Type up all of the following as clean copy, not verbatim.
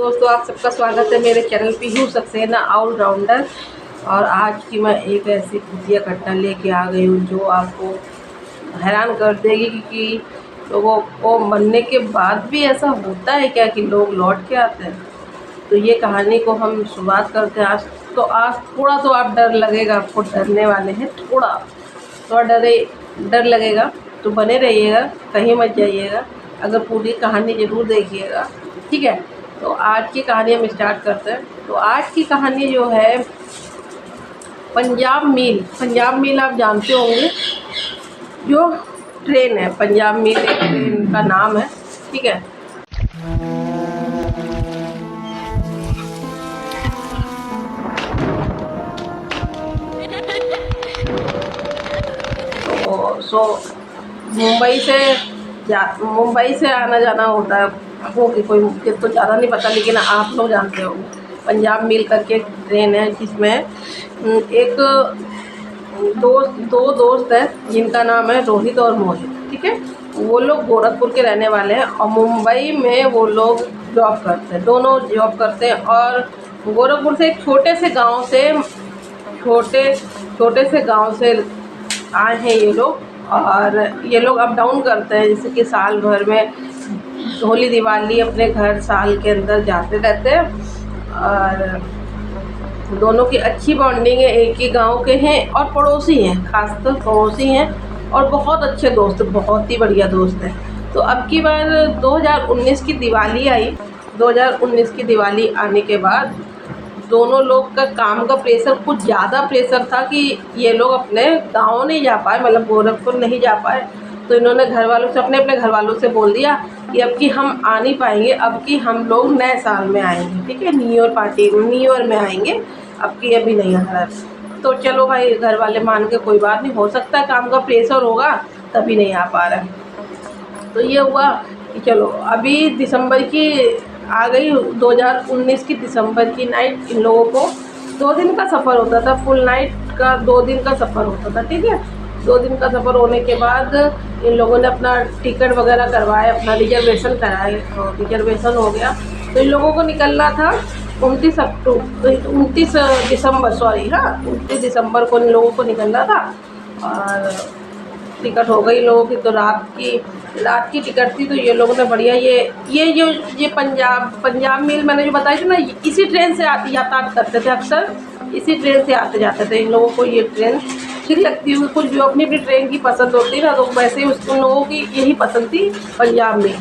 दोस्तों, आप सबका स्वागत है मेरे चैनल पीहू सक्सेना ऑलराउंडर। और आज की मैं एक ऐसी भुजिया कट्टा लेके आ गई हूँ जो आपको हैरान कर देगी कि लोगों को मरने के बाद भी ऐसा होता है क्या कि लोग लौट के आते हैं। तो ये कहानी को हम शुरुआत करते हैं। आज थोड़ा तो आप डर लगेगा, आपको डरने वाले हैं, थोड़ा डर लगेगा। तो बने रहिएगा, कहीं मत जाइएगा, अगर पूरी कहानी ज़रूर देखिएगा, ठीक है। तो आज की कहानी हम स्टार्ट करते हैं। तो आज की कहानी जो है पंजाब मील आप जानते होंगे, जो ट्रेन है। पंजाब मील एक ट्रेन का नाम है, ठीक है। तो मुंबई से आना जाना होता है वो, कि कोई मुझे तो ज़्यादा नहीं पता, लेकिन आप लोग जानते हो पंजाब मील करके एक ट्रेन है जिसमें एक दो दोस्त हैं जिनका नाम है रोहित और मोहित, ठीक है। वो लोग गोरखपुर के रहने वाले हैं और मुंबई में वो लोग जॉब करते हैं, दोनों जॉब करते हैं। और गोरखपुर से एक छोटे से गांव से आए हैं ये लोग। और ये लोग अप डाउन करते हैं, जैसे कि साल भर में होली दिवाली अपने घर साल के अंदर जाते रहते हैं। और दोनों की अच्छी बॉन्डिंग है, एक ही गांव के हैं और पड़ोसी हैं, खासकर पड़ोसी हैं और बहुत अच्छे दोस्त, बहुत ही बढ़िया दोस्त हैं। तो अब की बार 2019 की दिवाली आई। 2019 की दिवाली आने के बाद दोनों लोग का काम का प्रेशर कुछ ज़्यादा प्रेशर था कि ये लोग अपने गांव नहीं जा पाए, मतलब गोरखपुर नहीं जा पाए। तो इन्होंने अपने घर वालों से बोल दिया कि अब की हम आ नहीं पाएंगे, अब की हम लोग नए साल में आएंगे, ठीक है, न्यू ईयर में आएंगे, अब की अभी नहीं आ रहा है। तो चलो भाई, घर वाले मान के कोई बात नहीं, हो सकता है काम का प्रेशर होगा तभी नहीं आ पा रहा है। तो ये हुआ कि चलो अभी दिसंबर की आ गई, 2019 की दिसंबर की नाइट। इन लोगों को 2 दिन का सफ़र होता था, फुल नाइट का 2 दिन का सफ़र होता था, ठीक है। 2 दिन का सफ़र होने के बाद इन लोगों ने अपना टिकट वगैरह करवाया, अपना रिजर्वेशन कराए और रिजर्वेशन हो गया। तो इन लोगों को निकलना था 29 दिसंबर को इन लोगों को निकलना था। और टिकट हो गई लोगों की, तो रात की टिकट थी। तो ये लोगों ने बढ़िया ये पंजाब मील मैंने जो बताई थी ना, इसी ट्रेन से यातायात करते थे, अक्सर इसी ट्रेन से आते जाते थे। इन लोगों को ये ट्रेन ठीक लगती हुई, कुछ जो अपनी ट्रेन की पसंद होती है ना, तो वैसे ही उन लोगों की यही पसंद थी, पंजाब मील।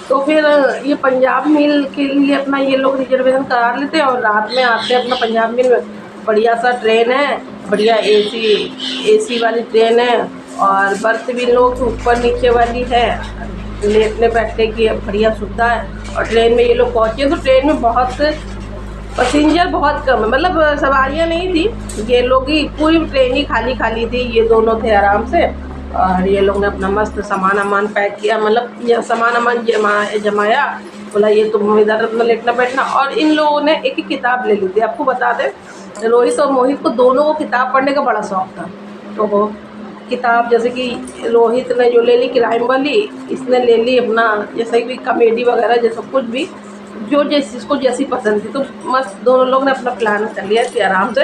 तो फिर ये पंजाब मील के लिए अपना ये लोग रिजर्वेशन करा लेते और रात में आते हैं अपना पंजाब मील में। बढ़िया सा ट्रेन है, बढ़िया एसी वाली ट्रेन है और बर्थ भी लोग ऊपर नीचे वाली है, लेटने बैठने की बढ़िया सुविधा है। और ट्रेन में ये लोग पहुँचे तो ट्रेन में पैसेंजर बहुत कम है, मतलब सवारियाँ नहीं थी। ये लोग ही, पूरी ट्रेन ही खाली थी, ये दोनों थे आराम से। और ये लोग ने अपना मस्त सामान पैक किया, मतलब ये सामान जमाया, बोला ये तुम इधर अपना लेटना बैठना। और इन लोगों ने एक किताब ले ली थी। आपको बता दें, रोहित और मोहित को दोनों को किताब पढ़ने का बड़ा शौक था। तो वो किताब, जैसे कि रोहित ने जो ले ली क्राइम वाली, इसने ले ली अपना जैसे कि कॉमेडी वगैरह, जैसा कुछ भी जो जिसको जैसी पसंद थी। तो मस्त दोनों लोग ने अपना प्लान कर लिया कि आराम से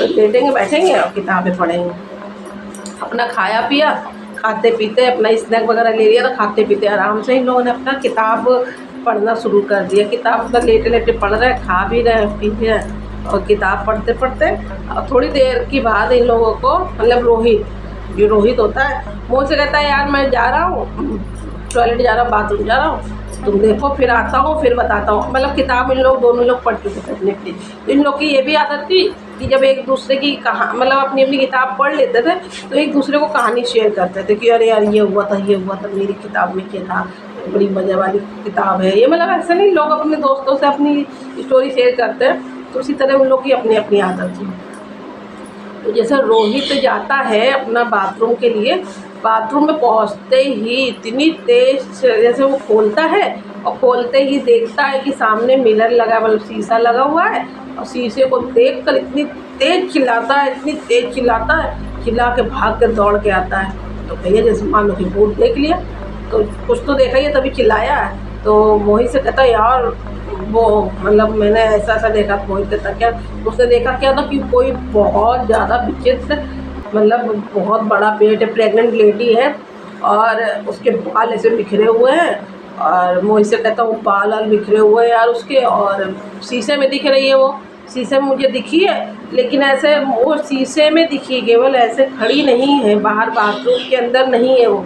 लेटेंगे बैठेंगे और किताबें पढ़ेंगे। अपना खाया पिया, खाते पीते अपना स्नैक वगैरह ले लिया, तो खाते पीते आराम से इन लोगों ने अपना किताब पढ़ना शुरू कर दिया। किताब मतलब लेटे पढ़ रहे, खा भी रहे, पी भी रहे और किताब पढ़ते और थोड़ी देर के बाद इन लोगों को, मतलब रोहित होता है, मुँह से कहता है यार मैं जा रहा हूँ टॉयलेट जा रहा हूँ, बाथरूम जा रहा हूँ, तुम देखो फिर आता हूँ, फिर बताता हूँ। मतलब किताब दोनों लोग पढ़ चुके थे अपनी। तो इन लोग की ये भी आदत थी कि जब एक दूसरे की मतलब अपनी किताब पढ़ लेते थे तो एक दूसरे को कहानी शेयर करते थे कि अरे यार ये हुआ था मेरी किताब में, क्या था, बड़ी मज़े वाली किताब है ये। मतलब ऐसा नहीं, लोग अपने दोस्तों से अपनी स्टोरी शेयर करते हैं, तो उसी तरह उन लोग की अपनी आदत थी। तो जैसे रोहित जाता है अपना बाथरूम के लिए, बाथरूम में पहुंचते ही इतनी तेज, जैसे वो खोलता है और खोलते ही देखता है कि सामने मिरर लगा, मतलब शीशा लगा हुआ है। और शीशे को देखकर इतनी तेज चिल्लाता है, चिल्ला के भाग कर दौड़ के आता है। तो भैया जैसे मान लो कि भूत देख लिया, तो कुछ तो देखा ही है तभी चिल्लाया है। तो मोहित से कहता है यार वो मतलब मैंने ऐसा देखा मोहित कहता क्या, उसने देखा क्या था कि कोई बहुत ज़्यादा विचित्र मतलब बहुत बड़ा पेट है, प्रेग्नेंट लेडी है और उसके बाल ऐसे बिखरे हुए हैं। और मोहित से कहता हूँ बाल वाल बिखरे हुए हैं यार उसके, और शीशे में दिख रही है वो, शीशे में मुझे दिखी है, लेकिन ऐसे वो शीशे में दिखी, केवल ऐसे खड़ी नहीं है, बाहर बाथरूम के अंदर नहीं है वो,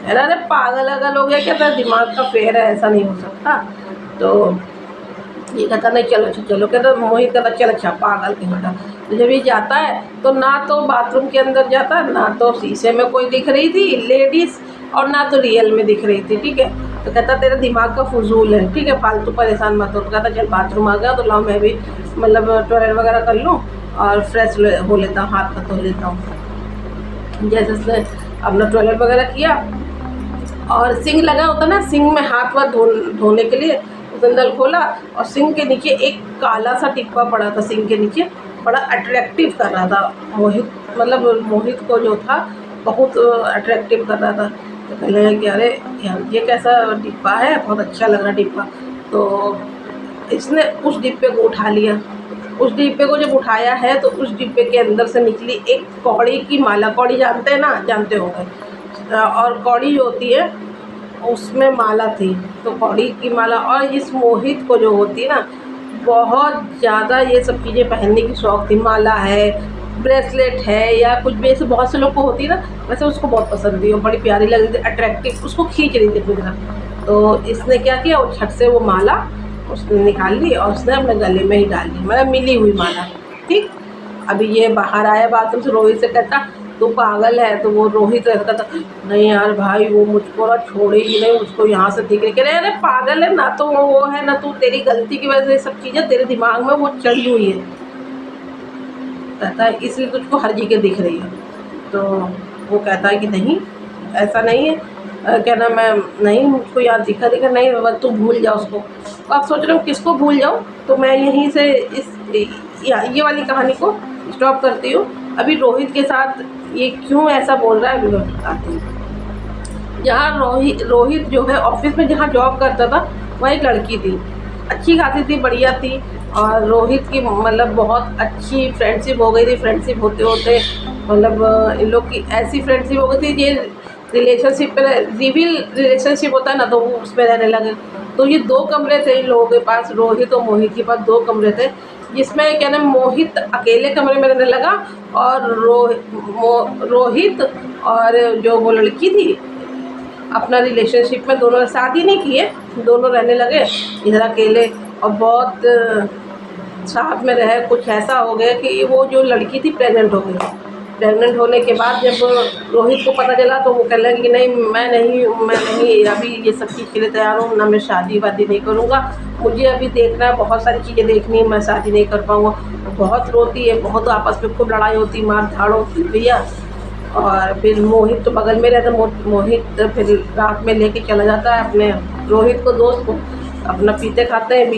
है ना। अरे पागल अगल हो गया क्या, तेरा दिमाग का फेर है, ऐसा नहीं हो सकता। तो ये कहता नहीं चलो अच्छा चलो, कहता मोहित कहता चल अच्छा पागल कहीं का। तो जब ये जाता है तो ना तो बाथरूम के अंदर जाता है, ना तो शीशे में कोई दिख रही थी लेडीज़, और ना तो रियल में दिख रही थी, ठीक है। तो कहता तेरा दिमाग का फजूल है, ठीक है, फालतू परेशान मत हो। तो कहता चल बाथरूम आ गया तो लाओ मैं भी मतलब टॉयलेट वगैरह कर लूँ और फ्रेश हो लेता हूँ, हाथ पाथ धो लेता हूँ। जैसे उसने अपना टॉयलेट वगैरह किया और सिंक लगा होता ना, सिंक में हाथ वाथ धोने के लिए उसने नल खोला और सिंक के नीचे एक काला सा टिप्पा पड़ा था, सिंक के नीचे बड़ा अट्रैक्टिव कर रहा था मोहित, मतलब मोहित को जो था बहुत अट्रैक्टिव कर रहा था। तो कहने लगे कि अरे यार ये कैसा डिब्बा है, बहुत अच्छा लग रहा डिब्बा। तो इसने उस डिब्बे को उठा लिया। उस डिब्बे को जब उठाया है तो उस डिब्बे के अंदर से निकली एक कौड़ी की माला। कौड़ी जानते हैं ना, जानते होंगे। और कौड़ी जो होती है उसमें माला थी, तो कौड़ी की माला। और इस मोहित को जो होती है ना बहुत ज़्यादा ये सब चीज़ें पहनने की शौक़ थी, माला है, ब्रेसलेट है या कुछ भी ऐसे बहुत से लोग को होती है ना, वैसे उसको बहुत पसंद थी, वो बड़ी प्यारी लग रही थी, अट्रैक्टिव, उसको खींच रही थी अपनी तरफ। तो इसने क्या किया, वो छट से वो माला उसने निकाल ली और उसने अपने गले में ही डाल ली, मतलब मिली हुई माला, ठीक। अभी ये बाहर आया बाथरूम से, रोहित से कहता तो पागल है। तो वो रोहित रहता था नहीं यार भाई वो मुझको ना छोड़ेगी नहीं, मुझको यहाँ से दिख रही, कह रहे अरे पागल है ना, तो वो है ना, तू तेरी गलती की वजह से सब चीज़ें तेरे दिमाग में वो चढ़ी हुई है, कहता है इसलिए तुझको हर जगह दिख रही है। तो वो कहता है कि नहीं ऐसा नहीं है, कहना मैं नहीं, मुझको याद दिखा नहीं, बस तू भूल जा उसको। तो आप सोच रहे हो किसको भूल जाऊँ, तो मैं यहीं से ये वाली कहानी को स्टॉप करती हूँ। अभी रोहित के साथ ये क्यों ऐसा बोल रहा है अभी मैं बताती हूँ। जहाँ रोहित जो है ऑफिस में जहाँ जॉब करता था वहाँ एक लड़की थी, अच्छी खासी थी, बढ़िया थी, और रोहित की मतलब बहुत अच्छी फ्रेंडशिप हो गई थी। फ्रेंडशिप होते होते मतलब इन लोग की ऐसी फ्रेंडशिप हो गई थी, ये रिलेशनशिप पे सिविल रिलेशनशिप होता है ना, तो वो उसमें रहने लगे। तो ये 2 कमरे थे इन लोगों के पास, रोहित और मोहित के पास 2 कमरे थे, जिसमें क्या नाम मोहित अकेले कमरे में रहने लगा और रोहित और जो वो लड़की थी अपना रिलेशनशिप में, दोनों शादी नहीं किए, दोनों रहने लगे इधर अकेले। और बहुत साथ में रहे, कुछ ऐसा हो गया कि वो जो लड़की थी प्रेग्नेंट हो गई। प्रेग्नेंट होने के बाद जब रोहित को पता चला तो वो कहने लगे कि नहीं मैं नहीं अभी ये सब चीज़ के लिए तैयार हूँ ना, मैं शादी वादी नहीं करूँगा, मुझे अभी देखना है, बहुत सारी चीज़ें देखनी है, मैं शादी नहीं कर पाऊँगा। बहुत रोती है, बहुत आपस में खूब लड़ाई होती, मार धाड़ होती भैया। और फिर मोहित तो बगल में रहता, मोहित फिर रात में लेके चला जाता है अपने रोहित को, दोस्त को, अपना पीते खाते हैं,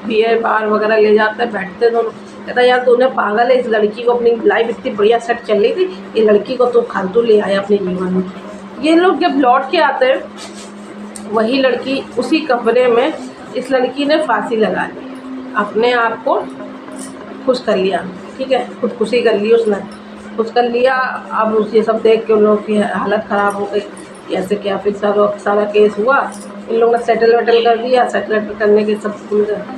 बियर बार वगैरह ले जाते हैं, बैठते दोनों। कहता यार तूने पागल है, इस लड़की को अपनी लाइफ इतनी बढ़िया सेट चल रही थी, ये लड़की को तू फालतू ले आया अपने जीवन में। ये लोग जब लौट के आते हैं वही लड़की उसी कमरे में, इस लड़की ने फांसी लगा ली, अपने आप को खुश कर लिया, ठीक है, खुदकुशी कर ली उसने, खुश कर लिया। अब ये सब देख के उन लोगों की हालत ख़राब हो गई। ऐसे क्या फिर सारा केस हुआ, इन लोगों ने सेटल वेटल कर दिया, सेटल करने के सब।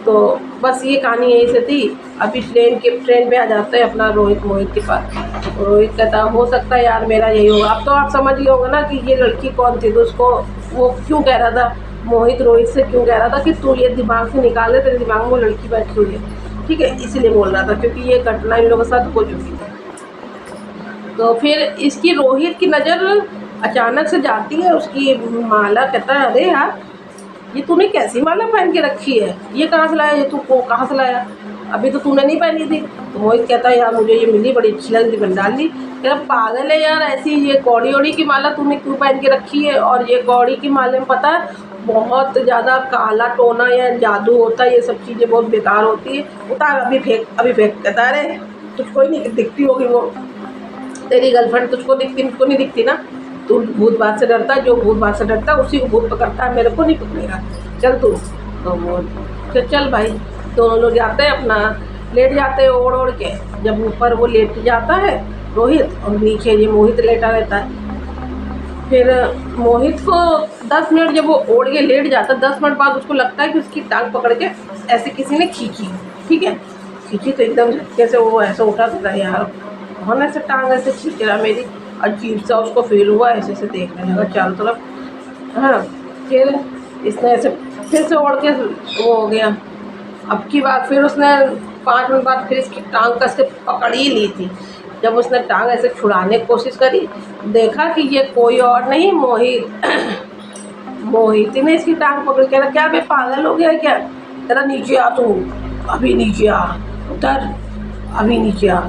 तो बस ये कहानी यहीं से थी। अभी ट्रेन पे आ जाते हैं अपना रोहित मोहित के पास। रोहित कहता हो सकता है यार मेरा यही होगा। अब तो आप समझ गए होंगे ना कि ये लड़की कौन थी। तो उसको वो क्यों कह रहा था, मोहित रोहित से क्यों कह रहा था कि तू ये दिमाग से निकाल दे, तेरे दिमाग में वो लड़की बैठी हुई है, ठीक है, इसीलिए बोल रहा था क्योंकि ये घटना इन लोगों के साथ हो चुकी थी। तो फिर इसकी रोहित की नज़र अचानक से जाती है उसकी माला। कहता है अरे यार ये तूने कैसी माला पहन के रखी है, ये कहाँ से लाया, ये तू को कहाँ से लाया, अभी तो तूने नहीं पहनी थी। तो मोहित कहता है यार मुझे ये मिली, बड़ी अच्छी लग रही, बन डाल ली। कहता पागल है यार, ऐसी ये कौड़ी ओड़ी की माला तूने क्यों पहन के रखी है, और ये कौड़ी की माले में पता है बहुत ज़्यादा काला टोना या जादू होता है, ये सब चीज़ें बहुत बेकार होती है, उतार अभी फेंक अभी फेंक। कहता है अरे तुझको ही नहीं दिखती होगी वो तेरी गर्लफ्रेंड, तुझको दिखती, मुझको नहीं दिखती ना, तू भूत बात से डरता है, जो भूत बात से डरता है उसी को भूत पकड़ता है, मेरे को नहीं पकड़ेगा, चल तू। तो वो फिर चल भाई, दोनों लोग जाते हैं अपना लेट जाते हैं ओढ़ ओढ़ के। जब ऊपर वो लेट जाता है रोहित और नीचे ये मोहित लेटा रहता है। फिर मोहित को 10 मिनट जब वो ओढ़ के लेट जाता है, 10 मिनट बाद उसको लगता है कि उसकी टांग पकड़ के ऐसे किसी ने खींची, ठीक है, खींची तो एकदम झटके से वो ऐसा उठा था यार, कौन ऐसे टांग ऐसे खींच रहा मेरी, अजीब सा उसको फील हुआ, ऐसे ऐसे देखने लगा चारों तरफ। हाँ, फिर इसने ऐसे फिर से ओढ़ के वो हो गया। अब की बात फिर उसने 5 मिनट बाद फिर इसकी टांग कस के पकड़ ही ली थी। जब उसने टांग ऐसे छुड़ाने की कोशिश करी, देखा कि ये कोई और नहीं मोहित मोहित ने इसकी टांग पकड़ के, क्या बे पागल हो गया क्या, तेरा नीचे आ, तू अभी नीचे आ, उतर अभी नीचे आ,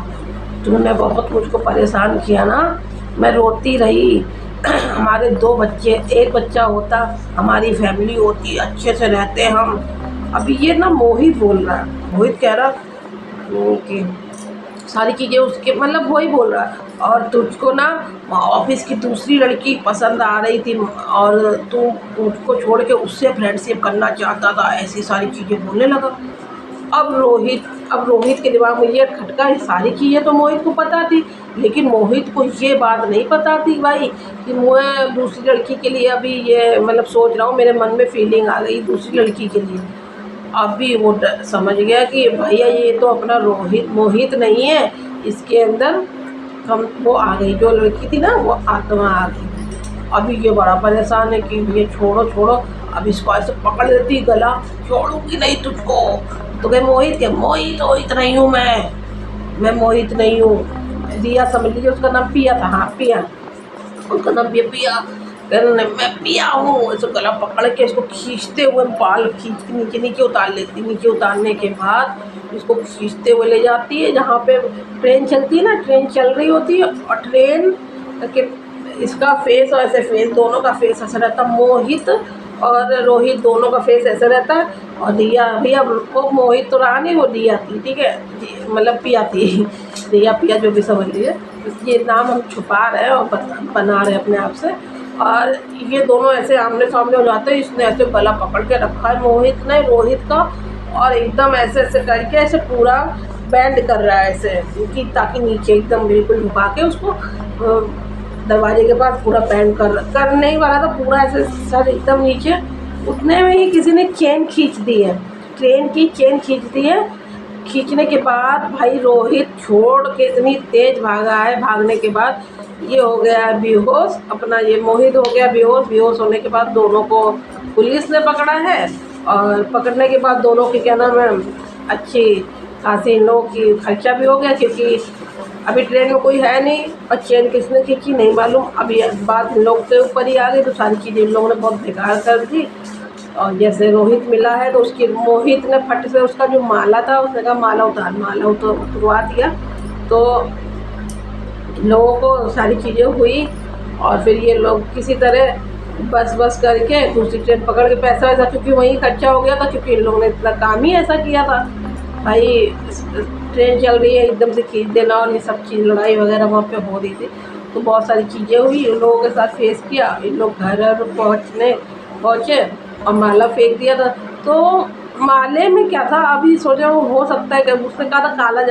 तुमने बहुत मुझको परेशान किया ना, मैं रोती रही। हमारे 2 बच्चे, 1 बच्चा होता, हमारी फैमिली होती, अच्छे से रहते हम। अभी ये ना मोहित बोल रहा है, मोहित कह रहा कि सारी चीज़ें उसके, मतलब वही बोल रहा है, और तुझको ना ऑफिस की दूसरी लड़की पसंद आ रही थी और तू उसको छोड़ के उससे फ्रेंडशिप करना चाहता था, ऐसी सारी चीज़ें बोलने लगा। अब रोहित के दिमाग में ये खटका, ये सारी चीज़ें तो मोहित को पता थी, लेकिन मोहित को ये बात नहीं पता थी भाई कि मैं दूसरी लड़की के लिए अभी ये मतलब सोच रहा हूँ, मेरे मन में फीलिंग आ गई दूसरी लड़की के लिए। अभी वो समझ गया कि भैया ये तो अपना मोहित नहीं है, इसके अंदर हम वो आ गई, जो लड़की थी ना वो आत्मा आ गई। अभी ये बड़ा परेशान है कि ये छोड़ो छोड़ो, अब इसको ऐसे पकड़ लेती गला, छोड़ूंगी नहीं तुझको। तो कहे मोहित नहीं हूँ मैं मोहित नहीं हूँ। रिया समझ लीजिए, उसका नाम पिया था, हाँ पिया, उसका नाम पिया। मैं पिया हूँ, ऐसे गला पकड़ के इसको खींचते हुए, बाल खींच के नीचे नीचे उतार लेती, नीचे उतारने के बाद इसको खींचते हुए ले जाती है जहाँ पे ट्रेन चलती है ना, ट्रेन चल रही होती है, और ट्रेन के इसका फेस और ऐसे फेस, दोनों का फेस ऐसा रहता, मोहित और रोहित दोनों का फेस ऐसा रहता है। और दिया भैया, वो मोहित तो रहा नहीं, वो दिया थी, ठीक है, मतलब पिया थी, दिया पिया जो भी समझ लीजिए, ये नाम हम छुपा रहे हैं और बना रहे हैं अपने आप से। और ये दोनों ऐसे आमने सामने हो जाते हैं, इसने ऐसे गला पकड़ के रखा है मोहित ने रोहित का, और एकदम ऐसे ऐसे करके ऐसे पूरा बैंड कर रहा है ऐसे कि ताकि नीचे एकदम बिल्कुल झुका के उसको दरवाजे के पास पूरा बैंड कर नहीं वाला था, पूरा ऐसे सर एकदम नीचे। उतने में ही किसी ने चेन खींच दी है, ट्रेन की चेन खींच दी है। खींचने के बाद भाई रोहित छोड़ के इतनी तेज़ भागा है, भागने के बाद ये हो गया बेहोश, अपना ये मोहित हो गया बेहोश होने के बाद दोनों को पुलिस ने पकड़ा है, और पकड़ने के बाद दोनों की क्या नाम है, अच्छी खासी इन लोगों की खर्चा भी हो गया, क्योंकि अभी ट्रेन में कोई है नहीं, और चेन किसने खींची नहीं मालूम, अभी बात इन लोग के ऊपर ही आ गई, तो सारी चीज़ें इन लोगों ने बहुत बेकार कर दी। और जैसे रोहित मिला है तो उसकी मोहित ने फट से उसका जो माला था, उसने कहा माला उतरवा दिया, तो लोगों को सारी चीज़ें हुई। और फिर ये लोग किसी तरह बस करके दूसरी ट्रेन पकड़ के पैसा वैसा, क्योंकि वहीं खर्चा हो गया था, क्योंकि इन लोगों ने इतना काम ही ऐसा किया था भाई, ट्रेन चल रही है एकदम से खींच देना, और ये सब चीज़ लड़ाई वगैरह वहाँ पे हो रही थी, तो बहुत सारी चीज़ें हुई, इन लोगों के साथ फेस किया। इन लोग घर पहुँचे और माला फेंक दिया था। तो माले में क्या था, अभी सोचा हो सकता है कि उसने कहा था काला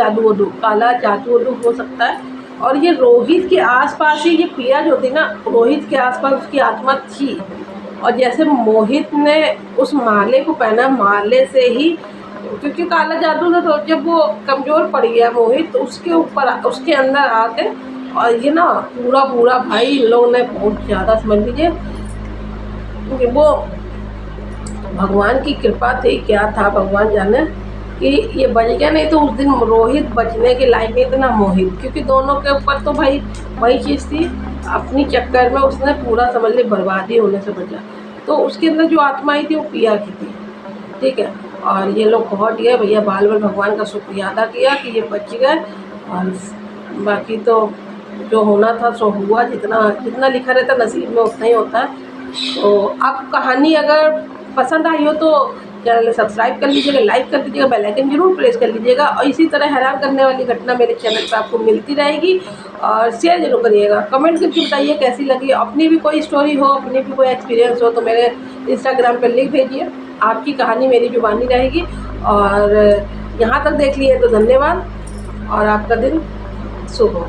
जादू हो सकता है। और ये रोहित के आसपास ही ये पिया जो थी ना, रोहित के आसपास उसकी आत्मा थी, और जैसे मोहित ने उस माले को पहना, माले से ही, क्योंकि काला जादू था, तो जब वो कमज़ोर पड़ गया मोहित, तो उसके ऊपर उसके अंदर आके, और ये ना पूरा भाई इन लोगों ने बहुत ज़्यादा समझ लीजिए कि वो भगवान की कृपा थी, क्या था भगवान जाने, कि ये बच गया, नहीं तो उस दिन रोहित बचने के लायक नहीं था ना मोहित, क्योंकि दोनों के ऊपर तो भाई वही चीज़ थी, अपनी चक्कर में उसने पूरा समझ ली बर्बादी होने से बचा। तो उसके अंदर जो आत्मा आई थी वो पिया की थी, ठीक है। और ये लोग पहुँच गए भैया, बाल भगवान का शुक्रिया अदा किया कि ये बच गए, और बाकी तो जो होना था सो हुआ, जितना लिखा रहता नसीब में उतना ही होता है। तो आप कहानी अगर पसंद आई हो तो चैनल सब्सक्राइब कर लीजिएगा, लाइक कर दीजिएगा, बेल आइकन जरूर प्रेस कर लीजिएगा, और इसी तरह हैरान करने वाली घटना मेरे चैनल पर आपको मिलती रहेगी। और शेयर जरूर करिएगा, कमेंट करके बताइए कैसी लगी, अपनी भी कोई स्टोरी हो, अपनी भी कोई एक्सपीरियंस हो तो मेरे इंस्टाग्राम पर लिंक भेजिए। आपकी कहानी मेरी जुबानी रहेगी। और यहाँ तक देख लिए तो धन्यवाद और आपका दिन शुभ हो।